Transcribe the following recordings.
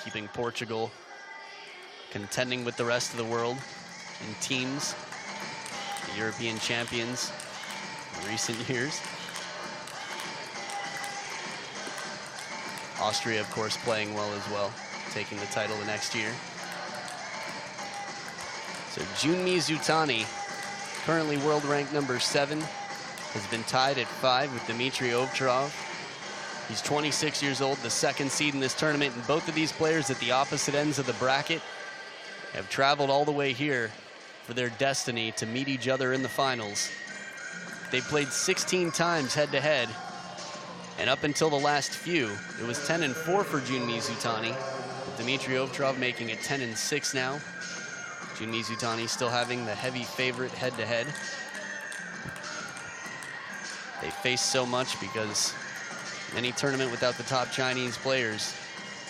keeping Portugal contending with the rest of the world in teams, the European champions in recent years. Austria, of course, playing well as well, taking the title the next year. So Jun MIZUTANI, currently world rank number 7, has been tied at 5 with Dimitrij OVTCHAROV. He's 26 years old, the 2nd seed in this tournament, and both of these players at the opposite ends of the bracket have traveled all the way here for their destiny to meet each other in the finals. They played 16 times head-to-head, and up until the last few, it was 10-4 for Jun MIZUTANI, with Dimitrij OVTCHAROV making it 10-6 now. Jun MIZUTANI still having the heavy favorite head-to-head. They face so much because in any tournament without the top Chinese players,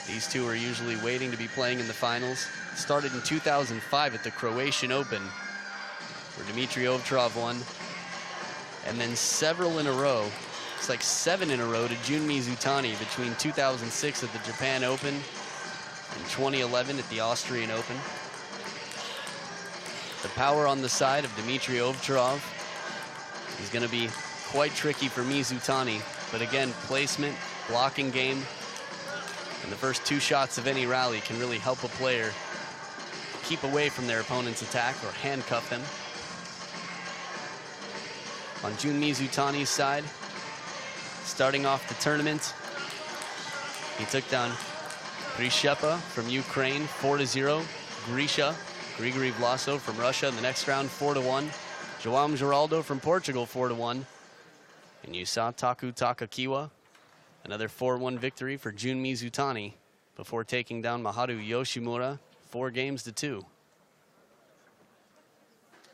these two are usually waiting to be playing in the finals. Started in 2005 at the Croatian Open, where Dimitrij OVTCHAROV won, and then several in a row. It's like 7 in a row to Jun MIZUTANI between 2006 at the Japan Open and 2011 at the Austrian Open. The power on the side of Dimitrij OVTCHAROV is going to be quite tricky for MIZUTANI, but again, placement, blocking game, and the first 2 shots of any rally can really help a player keep away from their opponent's attack or handcuff them. On Jun MIZUTANI's side, starting off the tournament, he took down Prishepa from Ukraine 4-0. Grisha, Grigori Vlasov from Russia in the next round 4-1. João Geraldo from Portugal 4-1. And Yusataku Takakiwa, another 4-1 victory for Jun MIZUTANI before taking down Maharu Yoshimura 4-2.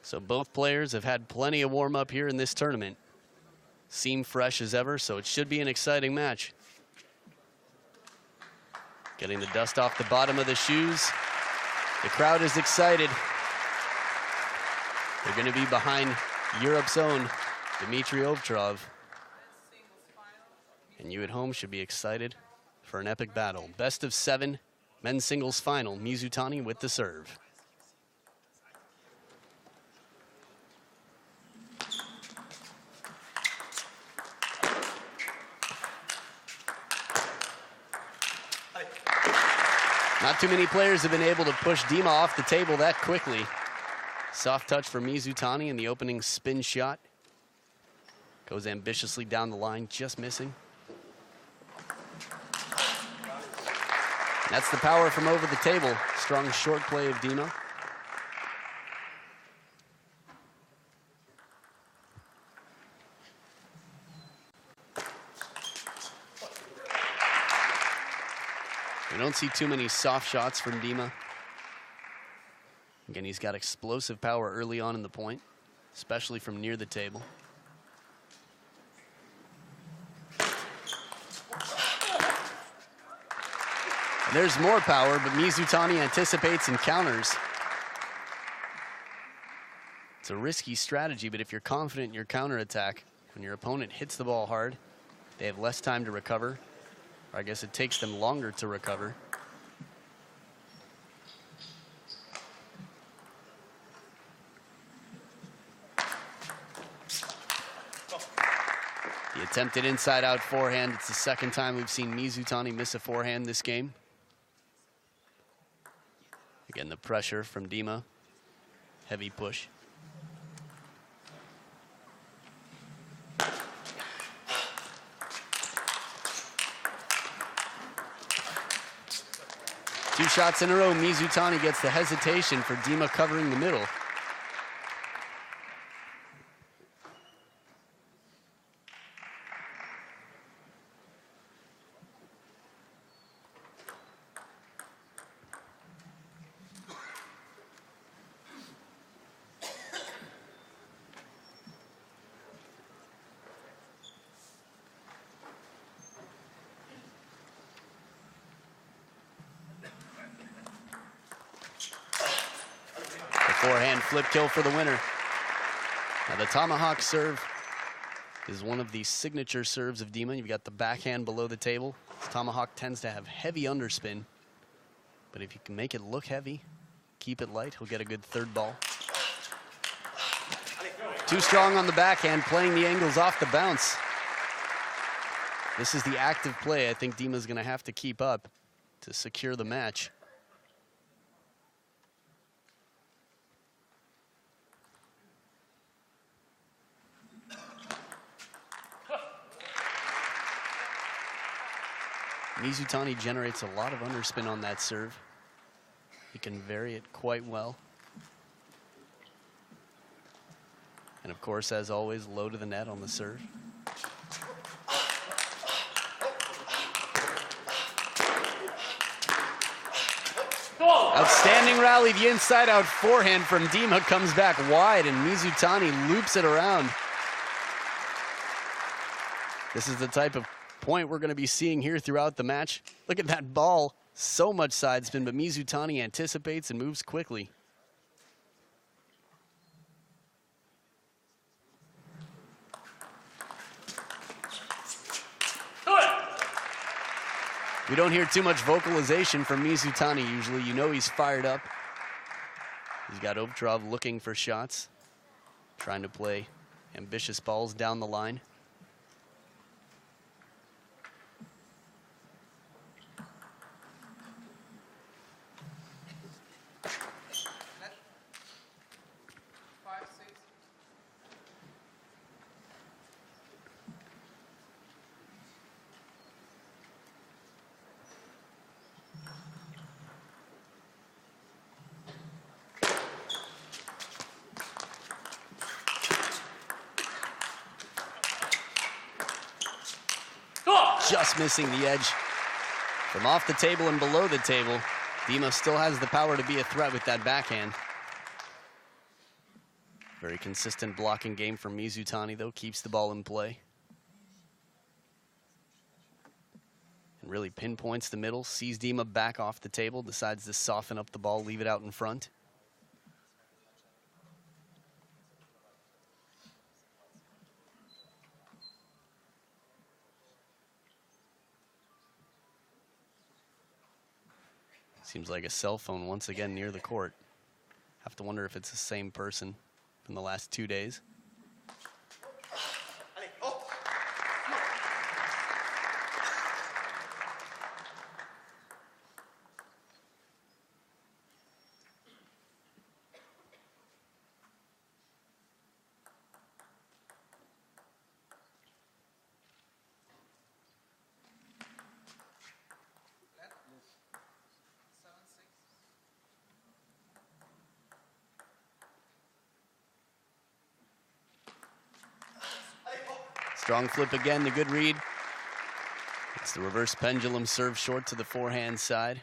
So both players have had plenty of warm-up here in this tournament. Seem fresh as ever, so it should be an exciting match. Getting the dust off the bottom of the shoes. The crowd is excited. They're going to be behind Europe's own Dimitrij OVTCHAROV. And you at home should be excited for an epic battle. Best of 7, men's singles final. MIZUTANI with the serve. Not too many players have been able to push Dima off the table that quickly. Soft touch for MIZUTANI in the opening spin shot. Goes ambitiously down the line, just missing. And that's the power from over the table. Strong short play of Dima. We don't see too many soft shots from Dima. Again, he's got explosive power early on in the point, especially from near the table. And there's more power, but MIZUTANI anticipates and counters. It's a risky strategy, but if you're confident in your counterattack, when your opponent hits the ball hard, they have less time to recover. Or I guess it takes them longer to recover. The attempted inside-out forehand. It's the 2nd time we've seen MIZUTANI miss a forehand this game. Again, the pressure from Dima. Heavy push. Two shots in a row. MIZUTANI gets the hesitation for Dima covering the middle. Forehand flip kill for the winner. Now the tomahawk serve is one of the signature serves of Dima. You've got the backhand below the table. This tomahawk tends to have heavy underspin. But if you can make it look heavy, keep it light, he'll get a good third ball. Too strong on the backhand, playing the angles off the bounce. This is the active play I think Dima's going to have to keep up to secure the match. MIZUTANI generates a lot of underspin on that serve. He can vary it quite well. And of course, as always, low to the net on the serve. Outstanding rally, the inside-out forehand from Dima comes back wide, and MIZUTANI loops it around. This is the type of point we're going to be seeing here throughout the match. Look at that ball, so much side spin, but MIZUTANI anticipates and moves quickly. We don't hear too much vocalization from MIZUTANI usually. You know he's fired up. He's got OVTCHAROV looking for shots, trying to play ambitious balls down the line. Just missing the edge. From off the table and below the table, Dima still has the power to be a threat with that backhand. Very consistent blocking game from MIZUTANI, though, keeps the ball in play. And really pinpoints the middle, sees Dima back off the table, decides to soften up the ball, leave it out in front. Seems like a cell phone once again near the court. Have to wonder if it's the same person from the last 2 days. Strong flip again, the good read. It's the reverse pendulum serve short to the forehand side.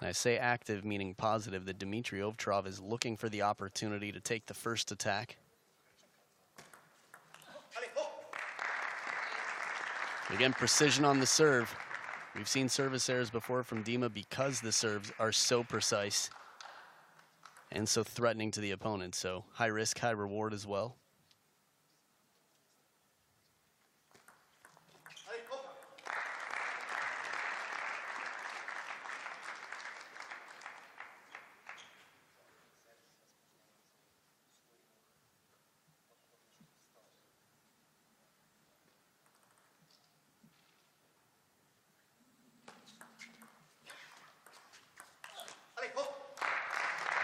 And I say active, meaning positive, that Dimitrij OVTCHAROV is looking for the opportunity to take the first attack. Again, precision on the serve. We've seen service errors before from Dima because the serves are so precise and so threatening to the opponent. So high risk, high reward as well.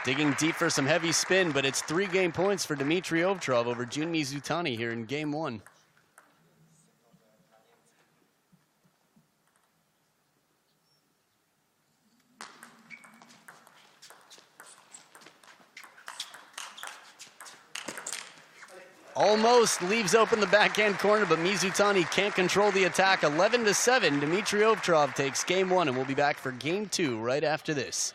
Digging deep for some heavy spin, but it's 3 game points for Dimitrij OVTCHAROV over Jun MIZUTANI here in game 1. Almost leaves open the backhand corner, but MIZUTANI can't control the attack. 11-7, Dimitrij OVTCHAROV takes game 1, and we'll be back for game 2 right after this.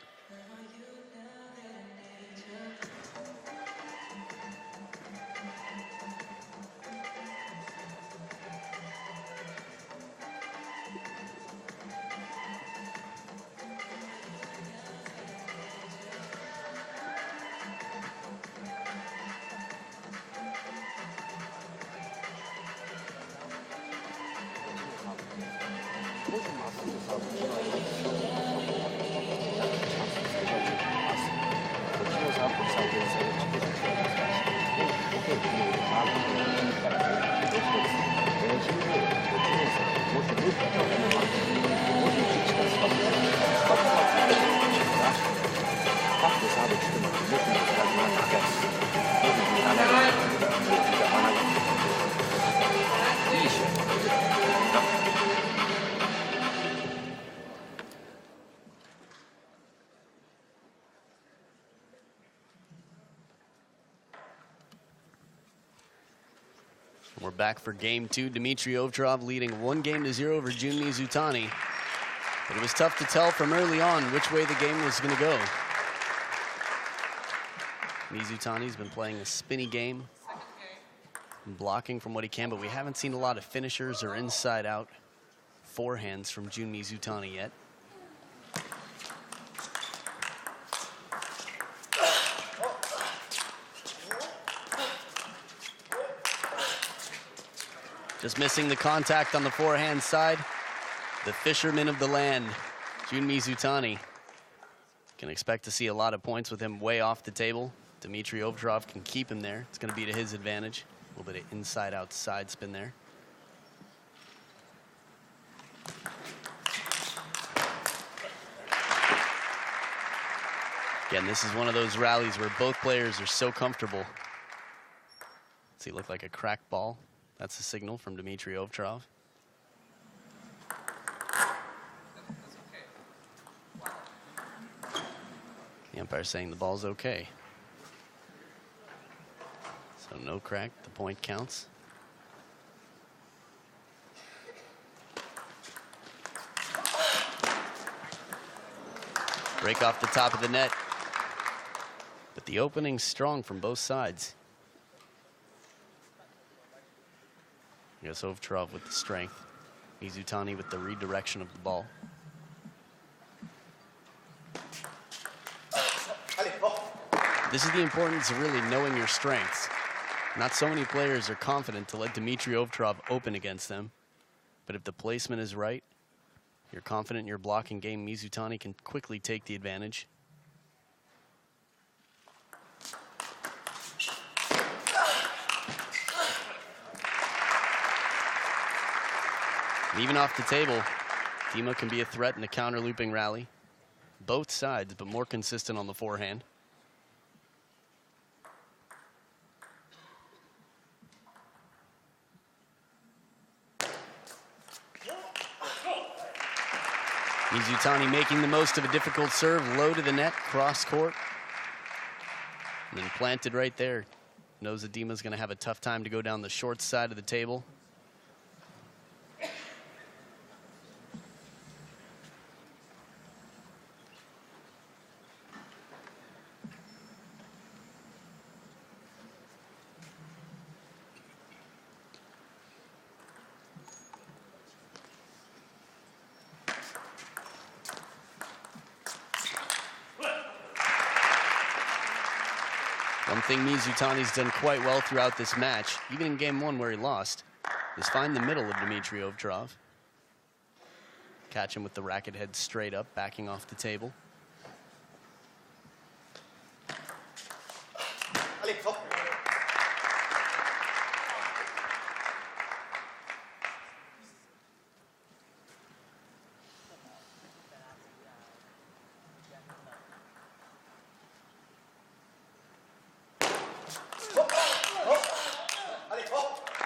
We're back for game two. Dimitrij Ovtcharov leading 1-0 over Jun MIZUTANI. But it was tough to tell from early on which way the game was going to go. MIZUTANI's been playing a spinny game, blocking from what he can, but we haven't seen a lot of finishers or inside-out forehands from Jun MIZUTANI yet. Just missing the contact on the forehand side. The fisherman of the land, Jun MIZUTANI. Can expect to see a lot of points with him way off the table. Dimitrij Ovtcharov can keep him there. It's going to be to his advantage. A little bit of inside-outside spin there. Again, this is one of those rallies where both players are so comfortable. Does he look like a cracked ball? That's a signal from Dimitrij Ovtcharov. The umpire saying the ball's okay. So no crack, the point counts. Break off the top of the net. But the opening's strong from both sides. I guess Ovtcharov with the strength. MIZUTANI with the redirection of the ball. This is the importance of really knowing your strengths. Not so many players are confident to let Dimitrij Ovtcharov open against them. But if the placement is right, you're confident in your blocking game, MIZUTANI can quickly take the advantage. Even off the table, Dima can be a threat in a counter-looping rally. Both sides, but more consistent on the forehand. MIZUTANI making the most of a difficult serve, low to the net, cross court. And then planted right there. Knows that Dima's going to have a tough time to go down the short side of the table. One thing MIZUTANI's done quite well throughout this match, even in game one where he lost, is find the middle of Dimitrij Ovtcharov. Catch him with the racket head straight up, backing off the table.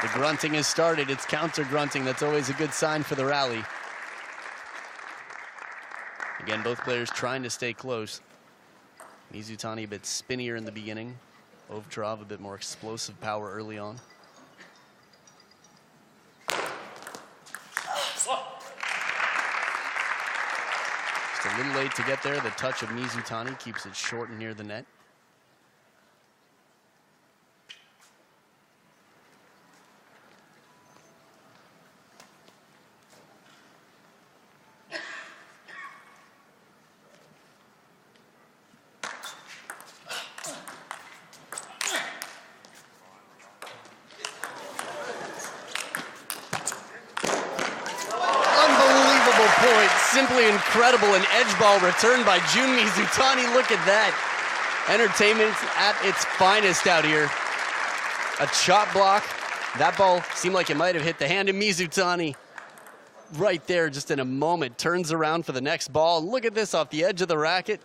The grunting has started. It's counter grunting. That's always a good sign for the rally. Again, both players trying to stay close. MIZUTANI a bit spinnier in the beginning. Ovtcharov a bit more explosive power early on. Just a little late to get there. The touch of MIZUTANI keeps it short and near the net. point. Simply incredible. An edge ball returned by Jun MIZUTANI. Look at that. Entertainment at its finest out here. A chop block. That ball seemed like it might have hit the hand of MIZUTANI. Right there, just in a moment, turns around for the next ball. Look at this off the edge of the racket.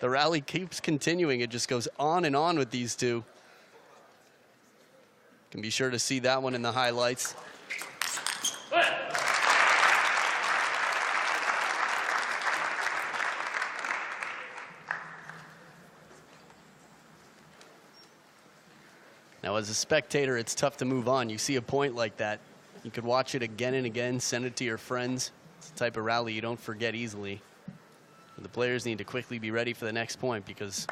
The rally keeps continuing. It just goes on and on with these two. Can be sure to see that one in the highlights. Now, as a spectator, it's tough to move on. You see a point like that, you could watch it again and again, send it to your friends. It's the type of rally you don't forget easily. And the players need to quickly be ready for the next point, because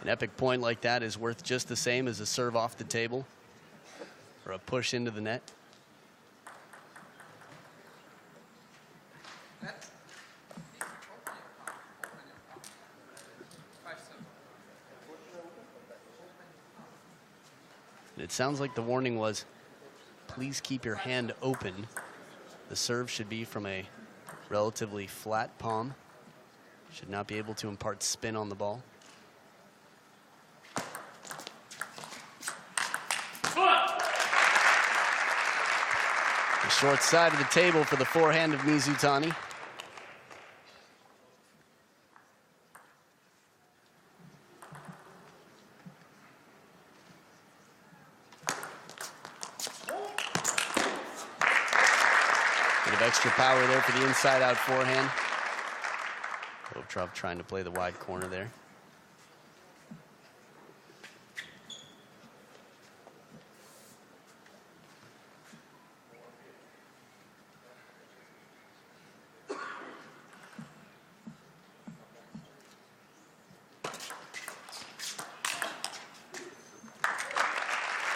an epic point like that is worth just the same as a serve off the table or a push into the net. And it sounds like the warning was, please keep your hand open. The serve should be from a relatively flat palm. Should not be able to impart spin on the ball. The short side of the table for the forehand of MIZUTANI. Extra power there for the inside-out forehand. OVTCHAROV trying to play the wide corner there.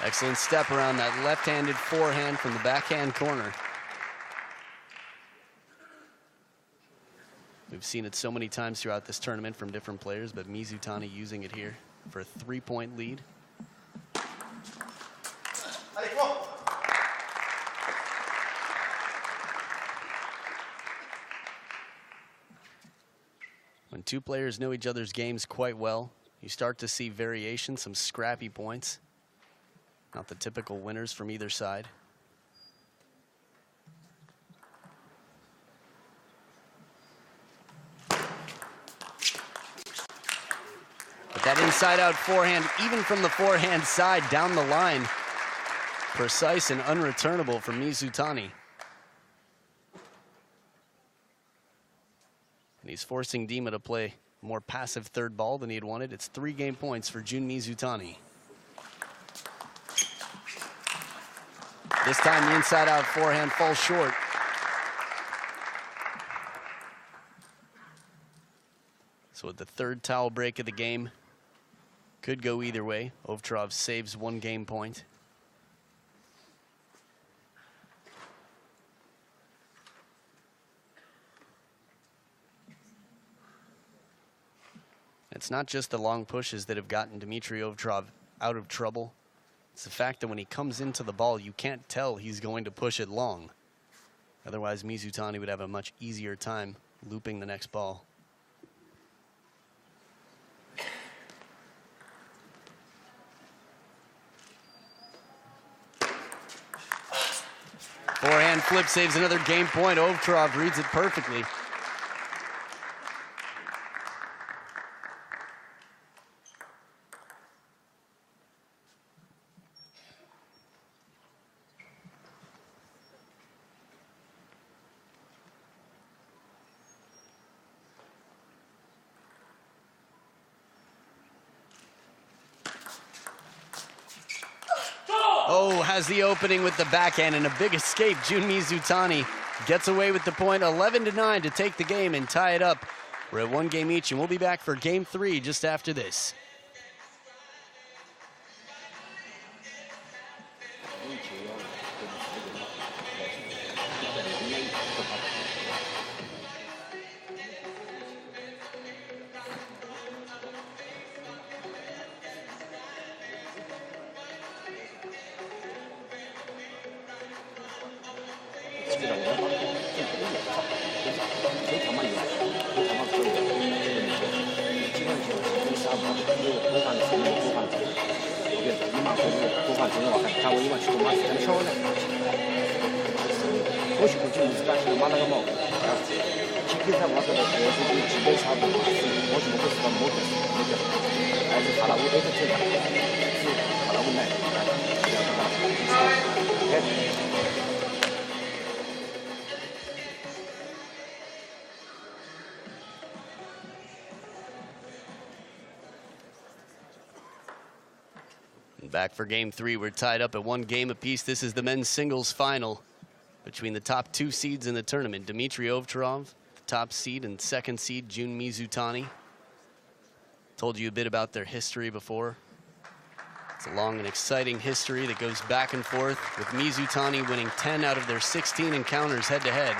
Excellent step around that left-handed forehand from the backhand corner. We've seen it so many times throughout this tournament from different players, but MIZUTANI using it here for a 3-point lead. When two players know each other's games quite well, you start to see variation, some scrappy points. Not the typical winners from either side. That inside-out forehand, even from the forehand side down the line, precise and unreturnable from MIZUTANI. And he's forcing Dima to play a more passive third ball than he had wanted. It's 3 game points for Jun MIZUTANI. This time the inside-out forehand falls short. So with the third towel break of the game, could go either way. OVTCHAROV saves 1 game point. It's not just the long pushes that have gotten Dimitrij OVTCHAROV out of trouble. It's the fact that when he comes into the ball, you can't tell he's going to push it long. Otherwise, MIZUTANI would have a much easier time looping the next ball. Forehand flip saves another game point. OVTCHAROV reads it perfectly. Oh, has the opening with the backhand and a big escape. Jun MIZUTANI gets away with the point, 11-9 to take the game and tie it up. We're at 1 game each, and we'll be back for game 3 just after this. 非常慢以外，非常慢可以的，基本上这下午不放前面不放走，对，你马后面不放前面我看，但我一般去过马前面少呢，我去过就一直干去马那个毛，其实在我这个我是基本上我是不会知道摸的那个，还是他那我都是知道，是他那我来，哎。Back for game 3, we're tied up at 1 game apiece. This is the men's singles final between the top 2 seeds in the tournament. Dimitrij OVTCHAROV, the top seed, and second seed Jun MIZUTANI. Told you a bit about their history before. It's a long and exciting history that goes back and forth, with MIZUTANI winning 10 out of their 16 encounters head-to-head,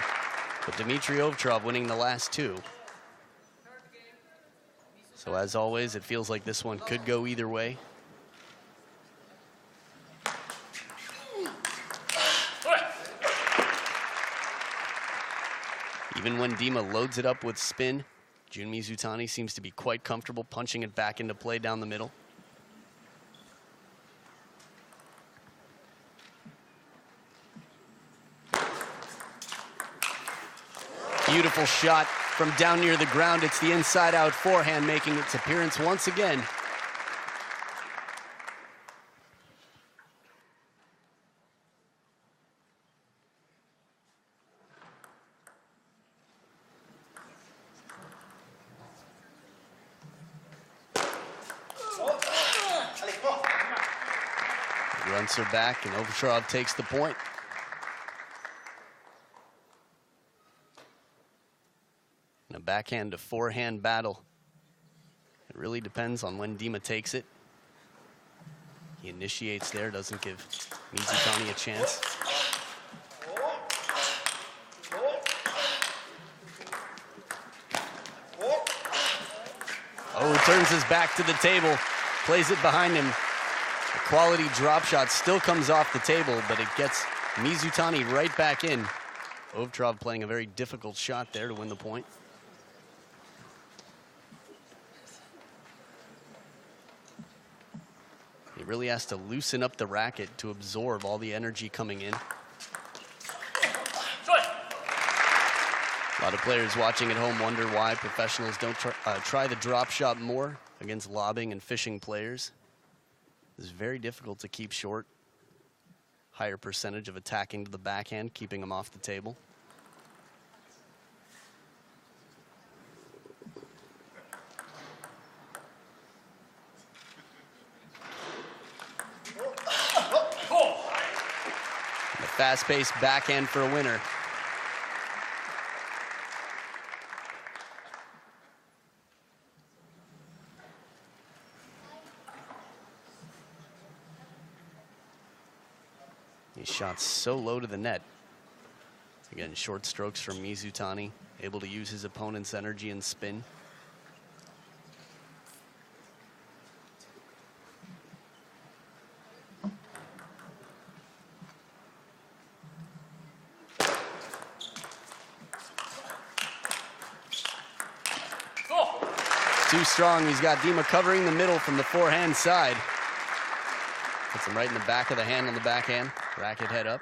but Dimitrij OVTCHAROV winning the last 2. So as always, it feels like this one could go either way. Even when Dima loads it up with spin, Jun MIZUTANI seems to be quite comfortable punching it back into play down the middle. Beautiful shot from down near the ground. It's the inside-out forehand making its appearance once again. Runs her back, and OVTCHAROV takes the point. In a backhand to forehand battle. It really depends on when Dima takes it. He initiates there, doesn't give MIZUTANI a chance. Oh, turns his back to the table, plays it behind him. A quality drop shot still comes off the table, but it gets MIZUTANI right back in. OVTCHAROV playing a very difficult shot there to win the point. He really has to loosen up the racket to absorb all the energy coming in. A lot of players watching at home wonder why professionals don't try the drop shot more against lobbing and fishing players. It's very difficult to keep short. Higher percentage of attacking to the backhand, keeping them off the table. And a fast-paced backhand for a winner. These shots so low to the net. Again, short strokes from MIZUTANI, able to use his opponent's energy and spin. Too strong. He's got Dima covering the middle from the forehand side. Puts him right in the back of the hand on the backhand. Racket head up.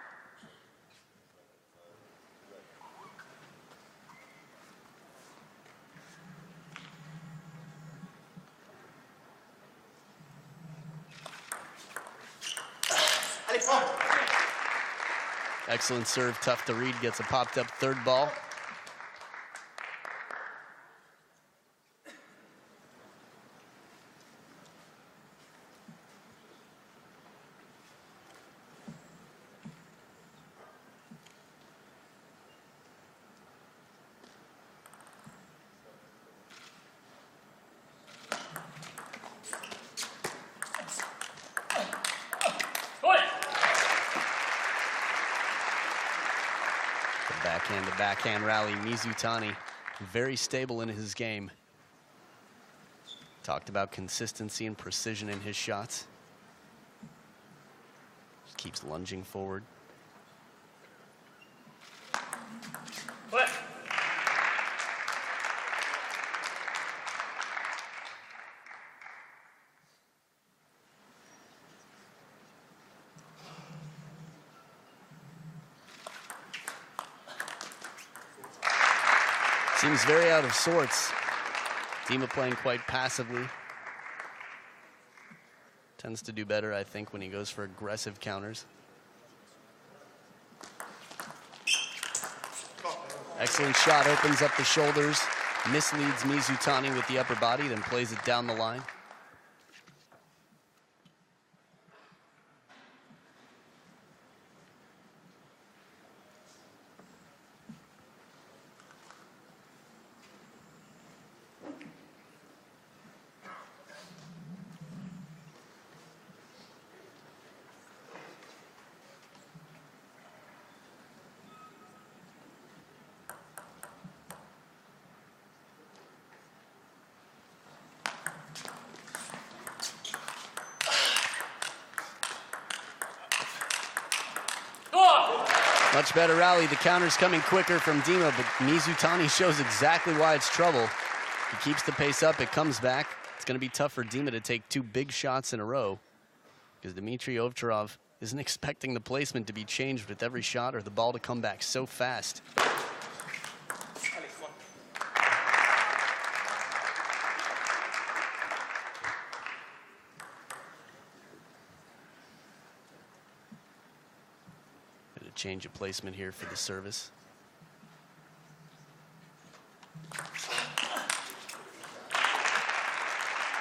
Excellent serve, tough to read, gets a popped up third ball. Backhand to backhand rally. MIZUTANI very stable in his game. Talked about consistency and precision in his shots. Just keeps lunging forward. Seems very out of sorts. Dima playing quite passively. Tends to do better, I think, when he goes for aggressive counters. Excellent shot, opens up the shoulders, misleads MIZUTANI with the upper body, then plays it down the line. Much better rally. The counter's coming quicker from Dima, but MIZUTANI shows exactly why it's trouble. He keeps the pace up, it comes back. It's going to be tough for Dima to take 2 big shots in a row because Dimitrij OVTCHAROV isn't expecting the placement to be changed with every shot or the ball to come back so fast. Change of placement here for the service.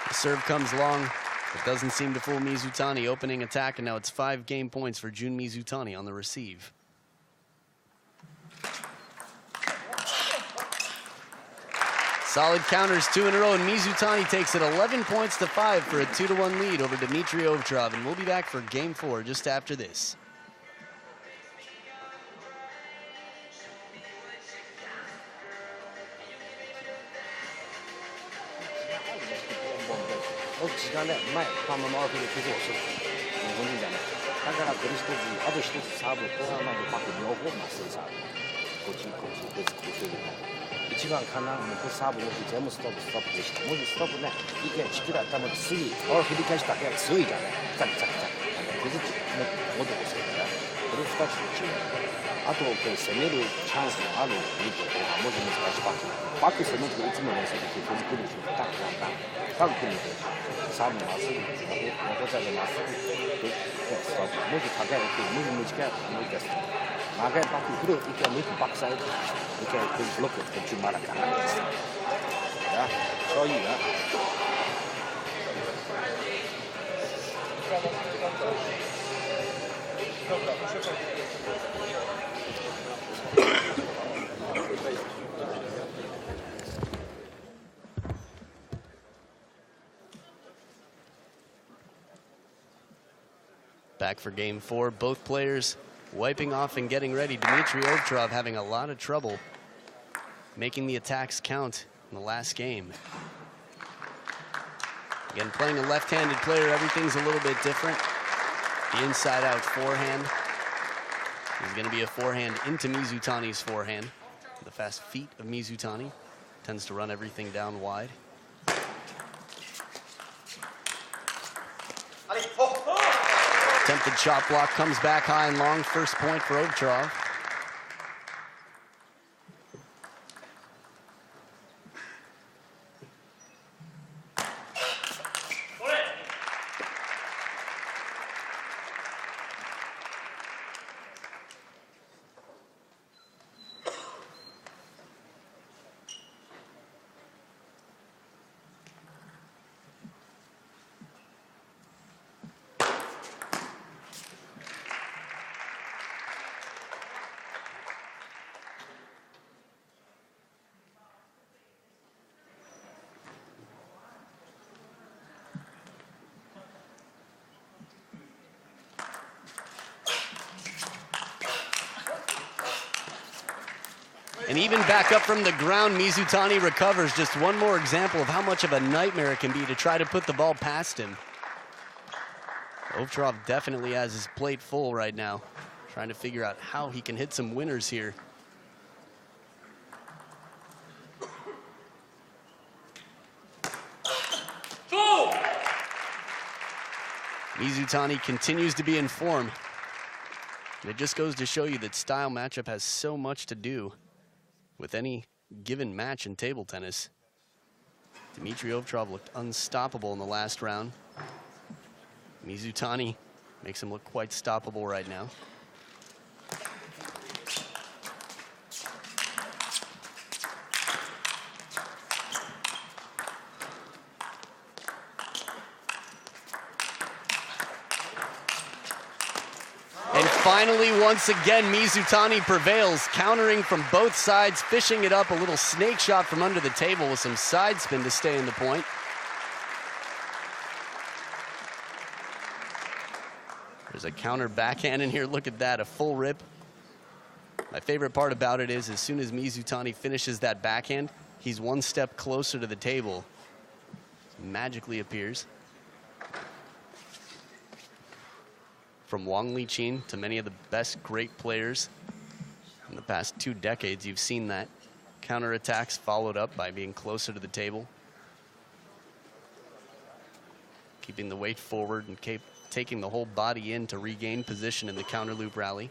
The serve comes long, but doesn't seem to fool MIZUTANI. Opening attack, and now it's 5 game points for Jun MIZUTANI on the receive. Solid counters, 2 in a row, and MIZUTANI takes it 11 points to 5 for a 2-1 lead over Dimitrij OVTCHAROV, and we'll be back for game 4 just after this.時間で前パンの回ってる崩をする本人じゃないだからこれ一つあと一つサーブ後半までパック両方まっすぐサーブこっちこっち別々する一番かなもうサーブの日全部ストップでしたもしストップね意見しくらったので次振り返したら強いじゃないザクザクザク崩って元ですけどねこれ2つの違いあとこれ攻めるチャンスのあるミットとかもし難しいバック攻めていつもの攻めて手作りしてタック組みてサーブまっすぐ横茶でまっすぐストップもし高いってもし短いもう一回ストップ長いバック振る一回もう一回バックサイド一回ブロック途中まだかなですやそういいなBack for game 4, both players wiping off and getting ready. Dimitrij OVTCHAROV having a lot of trouble making the attacks count in the last game. Again, playing a left-handed player, everything's a little bit different. The inside-out forehand is going to be a forehand into MIZUTANI's forehand. The fast feet of MIZUTANI tends to run everything down wide. Attempted shot block comes back high and long. First point for OVTCHAROV. And even back up from the ground, MIZUTANI recovers. Just one more example of how much of a nightmare it can be to try to put the ball past him. OVTCHAROV definitely has his plate full right now, trying to figure out how he can hit some winners here. MIZUTANI continues to be in form. And it just goes to show you that style matchup has so much to do with any given match in table tennis. Dimitrij OVTCHAROV looked unstoppable in the last round. MIZUTANI makes him look quite stoppable right now. And finally, once again, MIZUTANI prevails, countering from both sides, fishing it up, a little snake shot from under the table with some side spin to stay in the point. There's a counter backhand in here. Look at that, a full rip. My favorite part about it is as soon as MIZUTANI finishes that backhand, he's one step closer to the table. Magically appears. From Wang Liqin to many of the best great players in the past 2 decades, you've seen that. Counterattacks followed up by being closer to the table. Keeping the weight forward and taking the whole body in to regain position in the counter loop rally.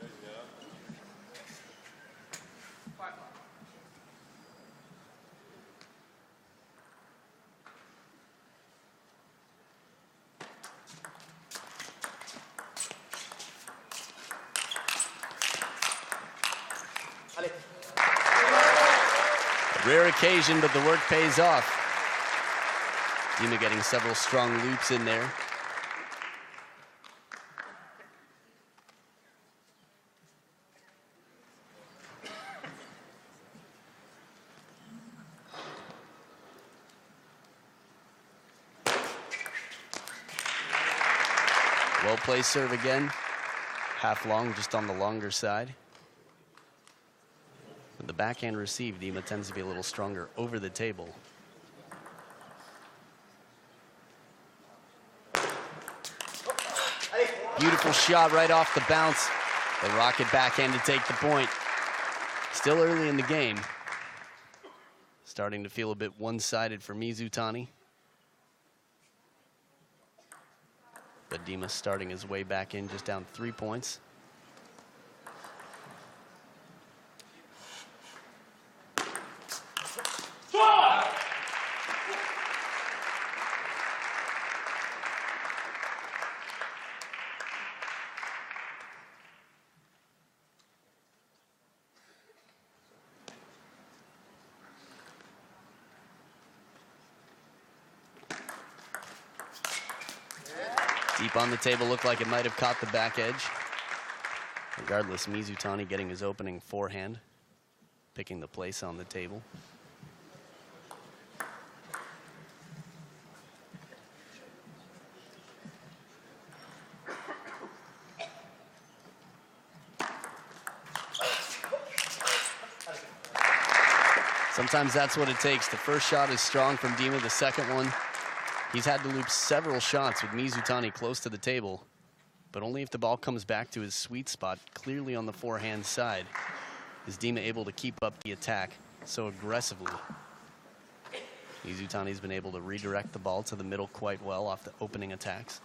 Rare occasion, but the work pays off. Dima getting several strong loops in there. Well-placed serve again. Half long, just on the longer side. With the backhand receive, Dima tends to be a little stronger over the table. Beautiful shot right off the bounce. The rocket backhand to take the point. Still early in the game. Starting to feel a bit one-sided for MIZUTANI. But Dima starting his way back in, just down 3 points. Deep on the table, looked like it might have caught the back edge. Regardless, MIZUTANI getting his opening forehand, picking the place on the table. Sometimes that's what it takes. The first shot is strong from Dima, the second one, he's had to loop several shots with MIZUTANI close to the table, but only if the ball comes back to his sweet spot, clearly on the forehand side, is Dima able to keep up the attack so aggressively. MIZUTANI's been able to redirect the ball to the middle quite well off the opening attacks.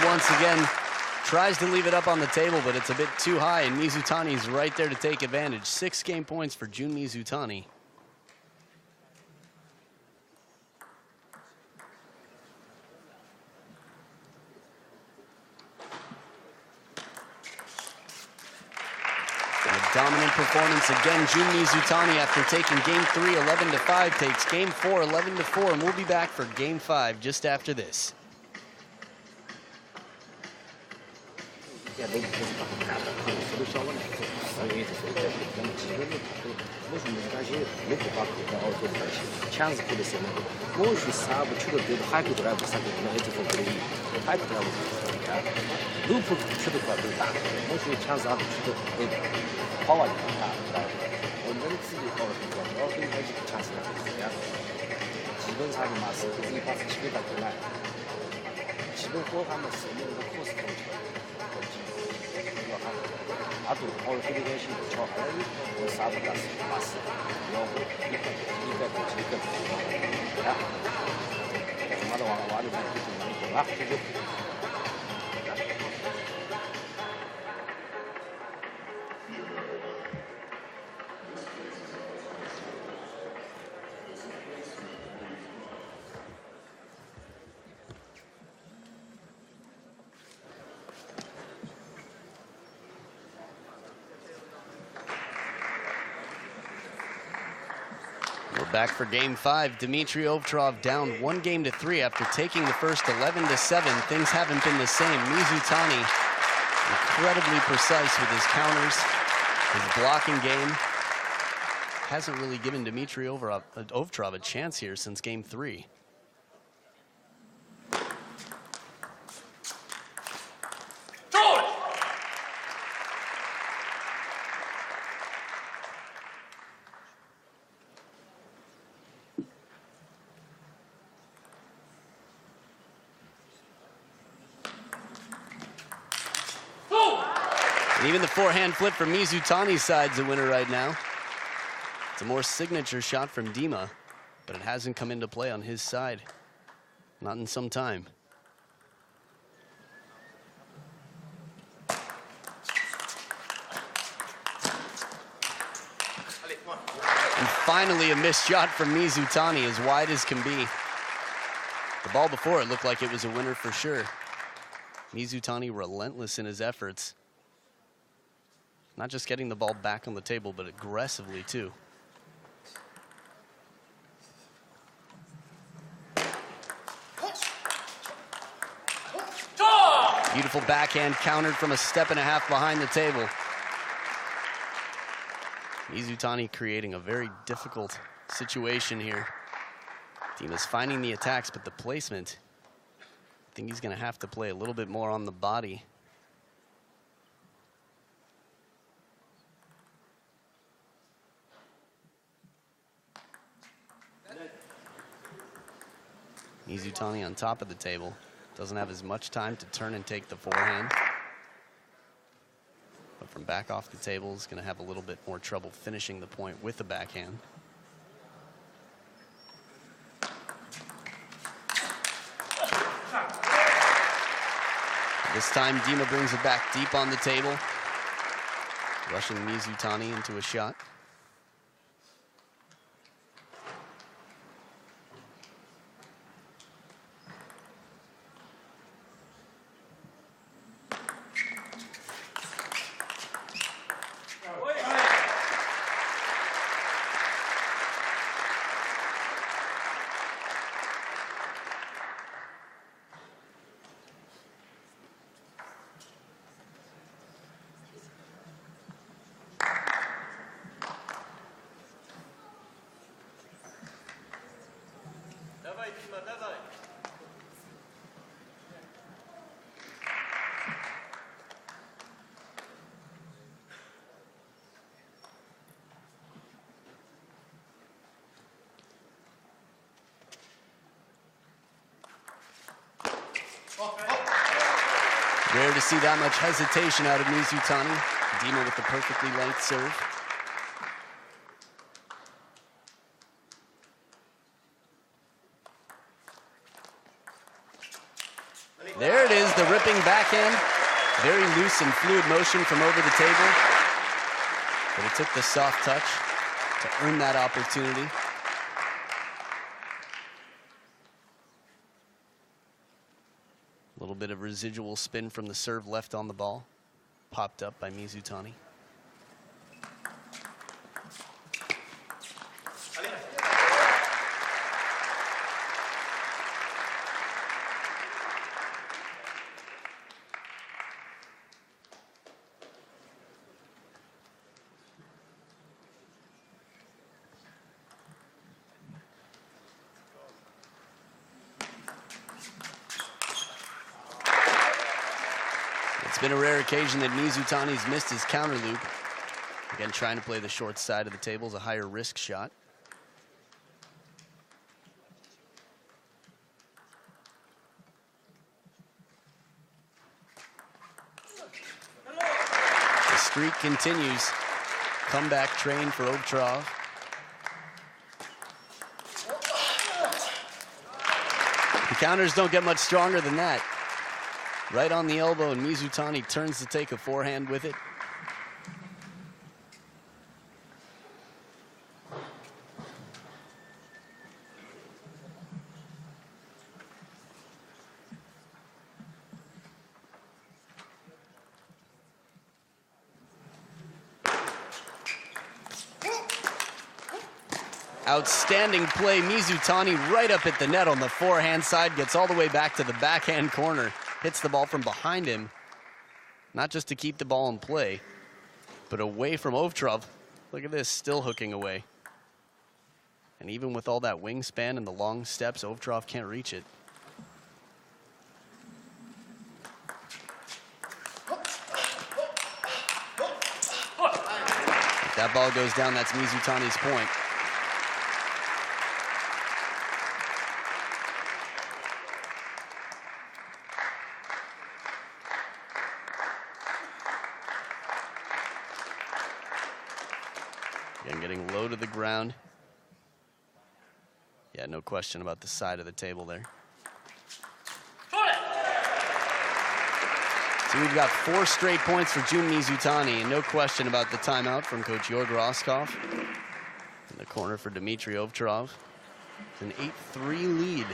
Once again, tries to leave it up on the table, but it's a bit too high, and MIZUTANI's right there to take advantage. 6 game points for Jun MIZUTANI. And a dominant performance again, Jun MIZUTANI, after taking game 3, 11-5, takes game 4, 11-4, and we'll be back for game 5 just after this. 어떻게 해줄지 찬스가 있어요. 지금 사기 마스 이 파스 집에 갔구나. 집을 또 가면 쓰는 거 코스 이거 하고 아또 어떻게 해줄지 저 하는 사브 가스 마스 요거 이거 야 엄마도 와도 많이 와 지금 We're back for game 5. Dimitrij OVTCHAROV down 1-3 after taking the first 11-7. Things haven't been the same. MIZUTANI incredibly precise with his counters. His blocking game hasn't really given Dimitrij OVTCHAROV a chance here since game 3. And even the forehand flip from MIZUTANI's side's a winner right now. It's a more signature shot from Dima, but it hasn't come into play on his side. Not in some time. And finally a missed shot from MIZUTANI, as wide as can be. The ball before it looked like it was a winner for sure. MIZUTANI relentless in his efforts. Not just getting the ball back on the table, but aggressively too. Beautiful backhand countered from a step and a half behind the table. MIZUTANI creating a very difficult situation here. Dima's finding the attacks, but the placement, I think he's going to have to play a little bit more on the body. MIZUTANI on top of the table. Doesn't have as much time to turn and take the forehand. But from back off the table, is going to have a little bit more trouble finishing the point with the backhand. This time, Dima brings it back deep on the table, rushing MIZUTANI into a shot. Rare to see that much hesitation out of MIZUTANI. Dima with the perfectly length serve. There it is, the ripping backhand. Very loose and fluid motion from over the table. But it took the soft touch to earn that opportunity. A little bit of residual spin from the serve left on the ball. Popped up by MIZUTANI. It's been a rare occasion that MIZUTANI's missed his counter loop Again, trying to play the short side of the table is a higher risk shot. The streak continues. Comeback train for OVTCHAROV. The counters don't get much stronger than that. Right on the elbow, and MIZUTANI turns to take a forehand with it. Outstanding play. MIZUTANI right up at the net on the forehand side, gets all the way back to the backhand corner, hits the ball from behind him, not just to keep the ball in play, but away from OVTCHAROV. Look at this, still hooking away. And even with all that wingspan and the long steps, OVTCHAROV can't reach it. If that ball goes down, that's MIZUTANI's point. Again, getting low to the ground. Yeah, no question about the side of the table there. So we've got 4 straight points for Jun MIZUTANI, and no question about the timeout from Coach Jorg Roskopf. In the corner for Dimitrij OVTCHAROV. An 8-3 lead.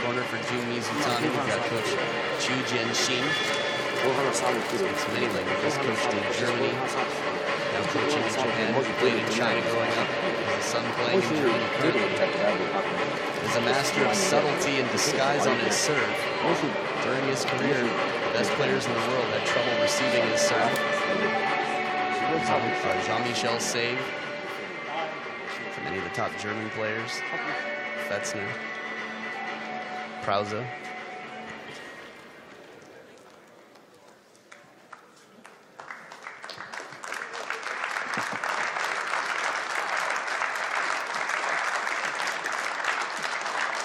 Corner for Jun MIZUTANI, we've got Coach Chu Jian-shin. Speaks many languages, coached in Germany, now coaching in Japan. He played in China growing up. His son playing in Germany currently. Is a master of subtlety and disguise on his serve. During his career, the best players in the world had trouble receiving his serve. Jean-Michel Save, for many of the top German players. Fetzner, Krause.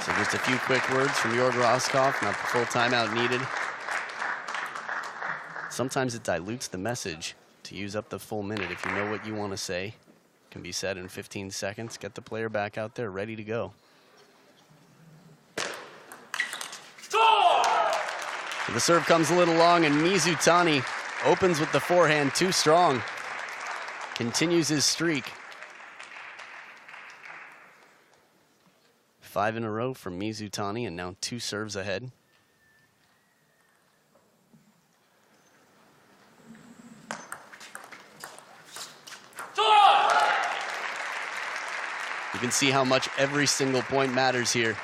So just a few quick words from Jorg Roskopf, not the full timeout needed. Sometimes it dilutes the message to use up the full minute. If you know what you want to say, it can be said in 15 seconds. Get the player back out there ready to go. So the serve comes a little long, and MIZUTANI opens with the forehand too strong. Continues his streak. 5 in a row from MIZUTANI, and now 2 serves ahead. You can see how much every single point matters here.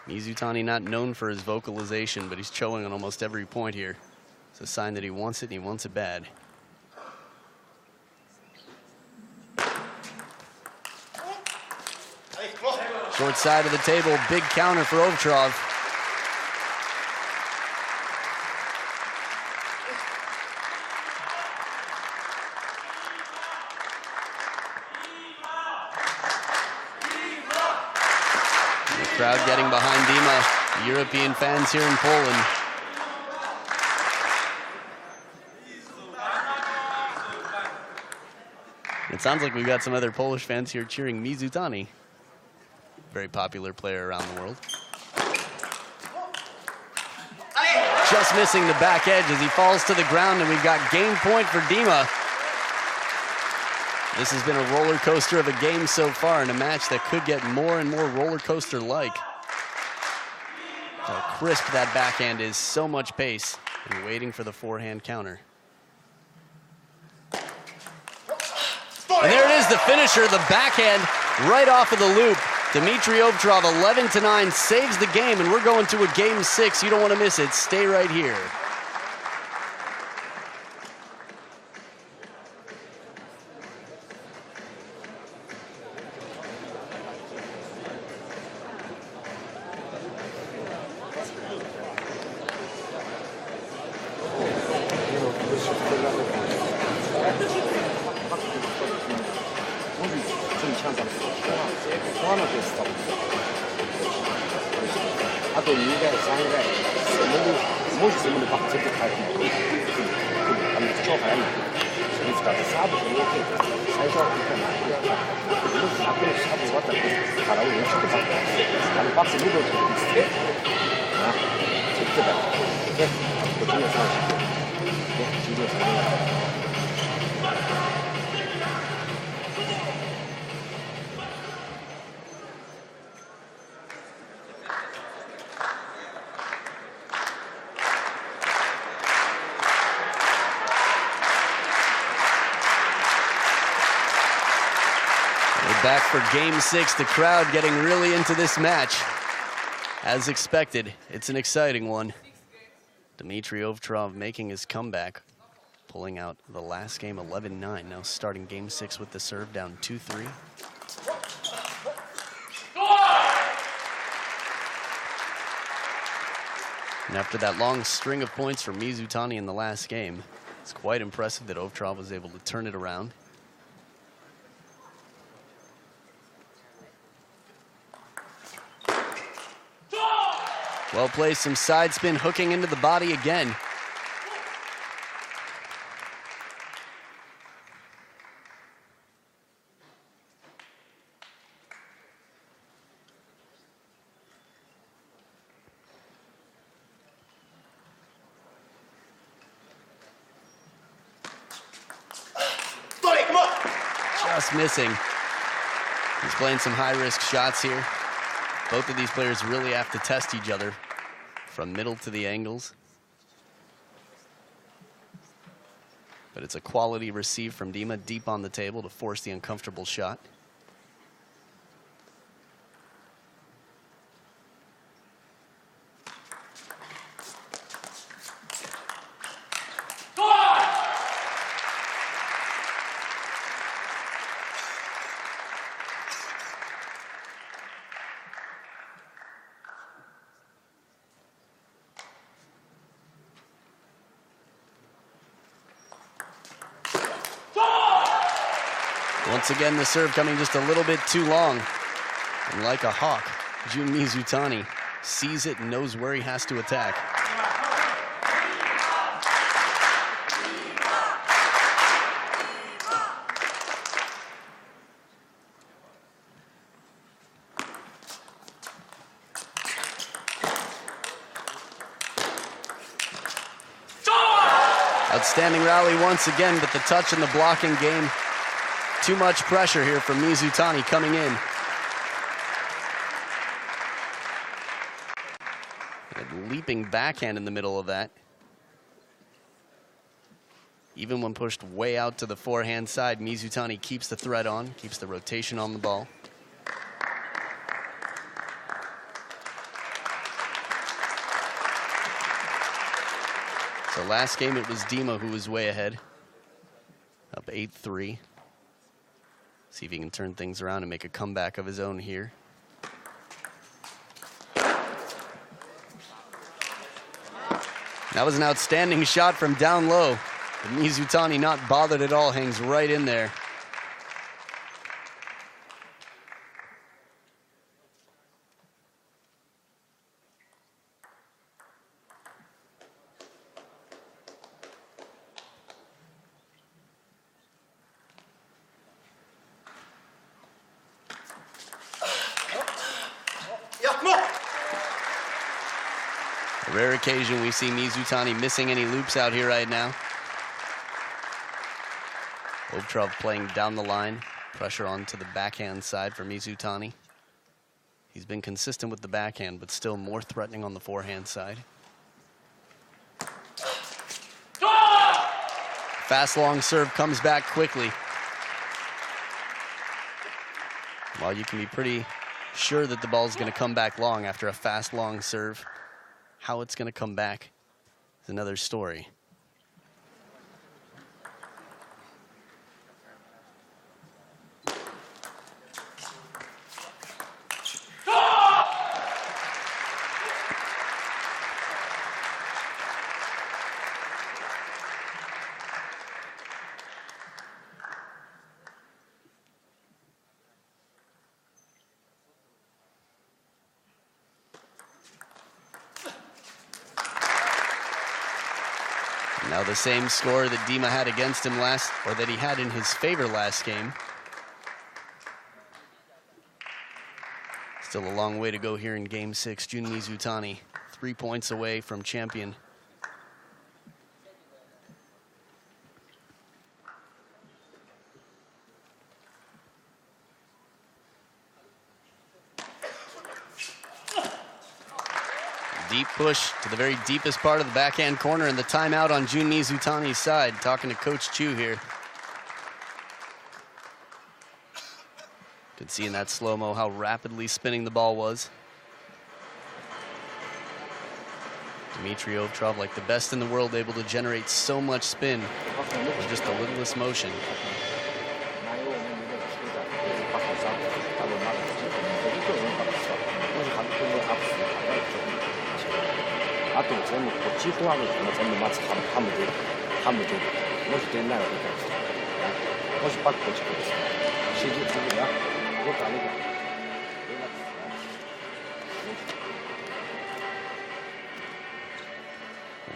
MIZUTANI not known for his vocalization, but he's showing on almost every point here. It's a sign that he wants it, and he wants it bad. Short side of the table, big counter for OVTCHAROV. Crowd getting behind Dima, the European fans here in Poland. It sounds like we've got some other Polish fans here cheering MIZUTANI. Very popular player around the world. Just missing the back edge as he falls to the ground, and we've got game point for Dima. This has been a roller coaster of a game so far, in a match that could get more and more roller coaster-like. How crisp that backhand is, so much pace, and waiting for the forehand counter. And there it is, the finisher, the backhand right off of the loop. Dimitrij OVTCHAROV, 11-9, saves the game, and we're going to a game 6. You don't want to miss it. Stay right here. あと2回、3回、もしそこでバックセット変えてもいい超速いんだけど、それ使ってサーブで動ける。最初は一回待ってください。もし楽にサーブ終わったら、体をちょっとバックして、バックムーブをちょっと見つけて、な、ちょっとだけ、こっちには3して、10秒3秒。Back for Game 6, the crowd getting really into this match. As expected, it's an exciting one. Dimitrij OVTCHAROV making his comeback, pulling out the last game 11-9. Now starting Game 6 with the serve down 2-3. And after that long string of points from MIZUTANI in the last game, it's quite impressive that OVTCHAROV was able to turn it around. Well placed, some side spin hooking into the body again. Just missing. He's playing some high-risk shots here. Both of these players really have to test each other from middle to the angles. But it's a quality receive from Dima deep on the table to force the uncomfortable shot. Once again, the serve coming just a little bit too long. And like a hawk, MIZUTANI sees it and knows where he has to attack. Outstanding rally once again, but the touch and the blocking game. Too much pressure here from MIZUTANI coming in. A leaping backhand in the middle of that. Even when pushed way out to the forehand side, MIZUTANI keeps the threat on, keeps the rotation on the ball. So last game it was Dima who was way ahead, up 8-3. See if he can turn things around and make a comeback of his own here. That was an outstanding shot from down low. But MIZUTANI not bothered at all, hangs right in there. A rare occasion we see MIZUTANI missing any loops out here right now. OVTCHAROV playing down the line, pressure onto the backhand side for MIZUTANI. He's been consistent with the backhand, but still more threatening on the forehand side. Fast long serve comes back quickly. While you can be pretty sure that the ball's going to come back long after a fast long serve, how it's going to come back is another story. Now the same score that Dima had against him last, or that he had in his favor last game. Still a long way to go here in Game 6. Jun MIZUTANI, 3 points away from champion. Deep push to the very deepest part of the backhand corner, and the timeout on Jun MIZUTANI's side. Talking to Coach Chu here. Could see in that slow-mo how rapidly spinning the ball was. Dimitrij OVTCHAROV, like the best in the world, able to generate so much spin with just the littlest motion.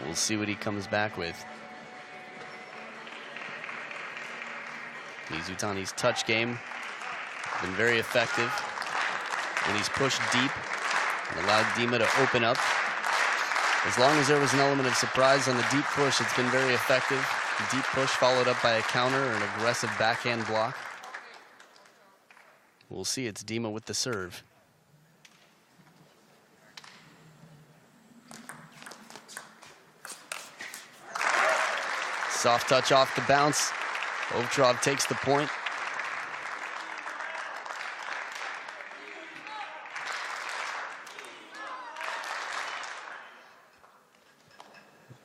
We'll see what he comes back with. MIZUTANI's touch game has been very effective when he's pushed deep and allowed Dima to open up. As long as there was an element of surprise on the deep push, it's been very effective. The deep push followed up by a counter or an aggressive backhand block. We'll see. It's Dima with the serve. Soft touch off the bounce. OVTCHAROV takes the point.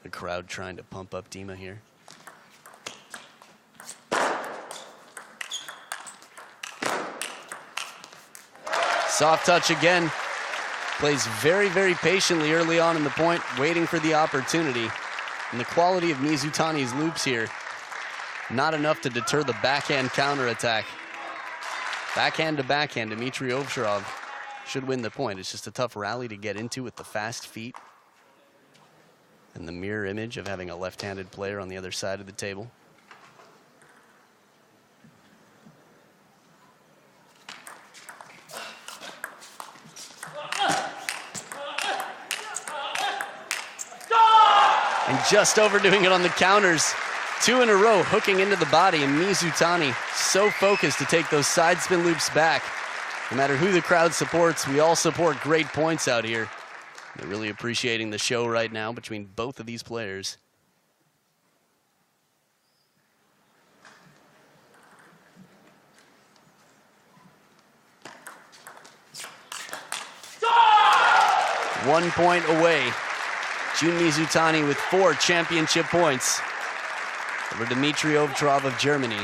The crowd trying to pump up Dima here. Soft touch again. Plays very, very patiently early on in the point, waiting for the opportunity. And the quality of MIZUTANI's loops here, not enough to deter the backhand counterattack. Backhand to backhand, Dimitrij OVTCHAROV should win the point. It's just a tough rally to get into with the fast feet. And the mirror image of having a left-handed player on the other side of the table. And just overdoing it on the counters. 2 in a row, hooking into the body, and MIZUTANI so focused to take those side spin loops back. No matter who the crowd supports, we all support great points out here. They're really appreciating the show right now between both of these players. Stop! 1 point away. Jun MIZUTANI with 4 championship points over Dimitrij OVTCHAROV of Germany.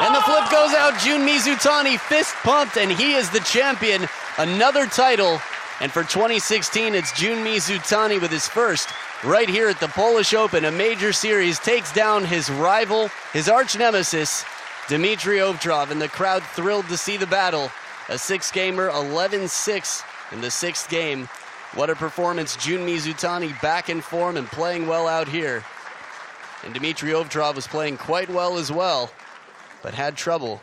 And the flip goes out. Jun MIZUTANI fist pumped, and he is the champion. Another title, and for 2016, it's Jun MIZUTANI with his first right here at the Polish Open. A major series takes down his rival, his arch nemesis, Dimitrij OVTCHAROV, and the crowd thrilled to see the battle. A 6-gamer, 11-6 in the 6th game. What a performance. Jun MIZUTANI back in form and playing well out here. And Dimitrij OVTCHAROV was playing quite well as well, but had trouble